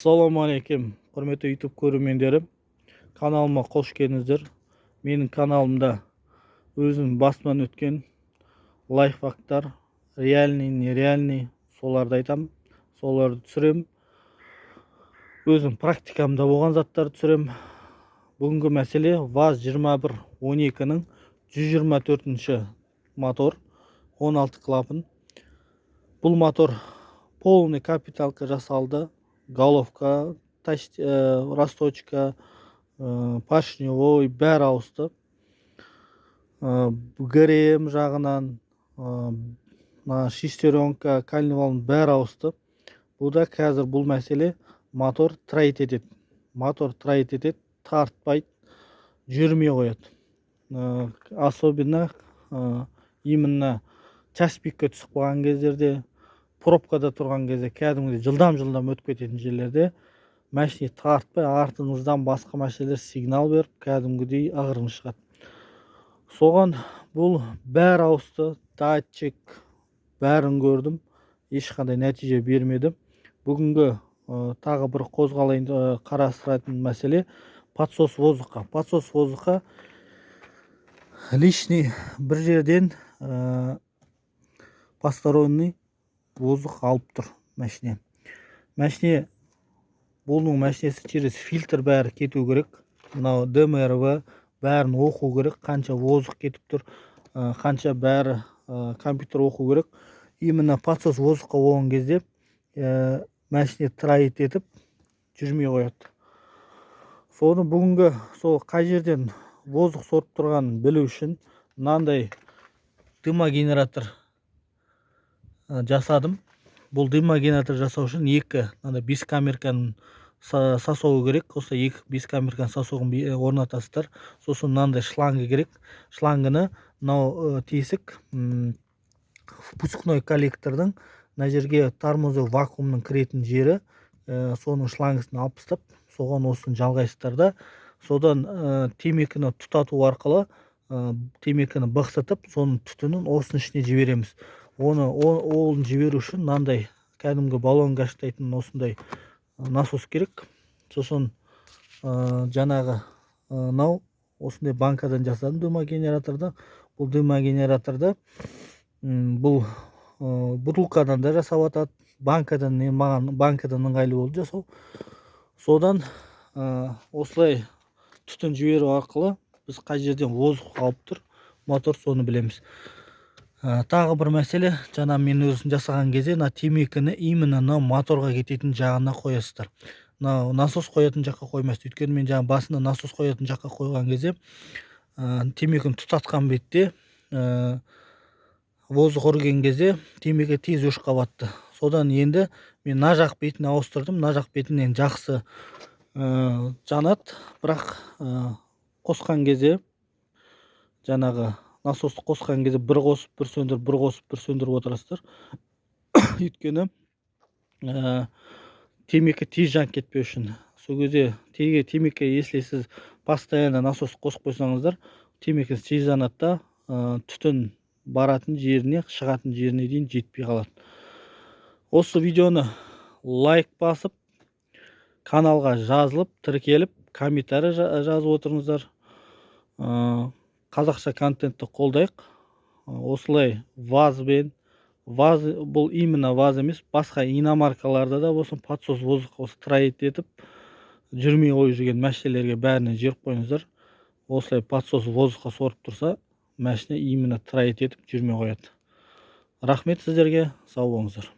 Assalomu alaykum, hurmatli YouTube ko'ruvchilarim. Kanalıma hoş geldinizler. Mening kanalimda o'zim bosman o'tgan lifehacklar, realniy so'larni aytam, so'larni tushirim. O'zim praktikamda bo'lgan zatlarni tushirim. Bugungi masala VAZ 2112 ning 124-motor 16 klapan. Bu motor полный kapitalka jasaldi. Головка, росточка, поршневой бәрі ауысты. ГРМ жағынан, шестеренка, кальнивалның бәрі ауысты. Бұда қазір бұл мәселе мотор трайт етеді. Тартпайды, жүрмей қояды. Особенно именно часпикке түсіп қалған кездерде, пробкада тұрған кезде, кәдімгідей жылдам өтіп кететін жерлерде машина тартпай, артыңыздан басқа машиналар сигнал беріп, кәдімгідей ағырың шығады. Соған бұл бәрі ауысты, датчик бәрін көрдім, ешқандай нәтиже бермеді. Бүгінгі тағы бір қозғалайын қарастыратын мәселе подсос воздуха. Подсос воздуха лишний бір жерден посторонний воздух алып тұр машине. Бұның машинесі через фильтр бәрі кету керек. Мынау ДМРВ бәрін оқу керек, қанша воздух кетіп тұр, қанша бәрі компьютер оқу керек. Именно подсос воздухқа болған кезде машине трайт етіп жүрмей қояды. Соны бүгінгі қай жерден воздух сорып тұрғанын білу үшін мынандай дымогенератор жасадым. Бұл дымогенератор жасау үшін екі бескамерканың сасуы керек. Осы екі бескамерканың сасуын орнатасыздар. Сосын мынандай шланга керек. Шлангыны мынау тесік впускной коллектордың мына жерге тормозы вакуумның кіретін жері, соның шлангысын алып тастап, соған осын жалғайсыздар да, содан темекіні тұтату арқылы темекіні бықсытып, соның түтінін осының ішіне жібереміз. Оны жіберу үшін мынандай кәдімгі баллон гашықтайтын осындай насос керек. Сосын жаңағы осындай банкадан жасадым дымогенераторды. Бұл дымогенераторды бұл бутылкадан да жасап атады. Банкадан ыңғайлы болды жасау. Содан осылай түтін жіберу арқылы біз қай жерден воздух алып тұр, мотор, соны білеміз. Тағы бір мәселе, жаңа мен өзім жасаған кезде темекіні именно моторға кететін жағына қоясыздар. Насос қоятын жаққа қоймайсыз. Өйткені мен жаңа басында насос қоятын жаққа қойған кезде темекіні тұтатқан бетте воздух үрген кезде темекі тез өшіп қалады. Содан енді мен мына жақ бетін ауыстырдым. Мына жақ бетінен жақсы жанады, бірақ қосқан кезде жаңағы насосты қосқан кезде бір қосып, бір сөндіріп отырасыздар. Өйткені темекі тез жанып кетпеу үшін. Сол кезде темекі, если сіз постоянно насос қосып қойсаңыздар, темекі тез жанады да, түтін баратын жеріне, шығатын жеріне дейін жетпей қалады. Осы видеоны лайк басып, каналға жазылып, тіркеліп, комментарий жазып отырыңыздар. Қазақша контентті қолдайық. Осылай ВАЗбен, бұл именно ВАЗ емес, басқа иномаркаларда да болсын, подсос воздух трайт етіп жүрмей қойып жүрген машинелерге бәріне жеріп қойыңыздар. Осылай подсос воздухқа сорып тұрса, машина именно трайт етіп жүрмей қояды. Рахмет сіздерге, сау болыңыздар.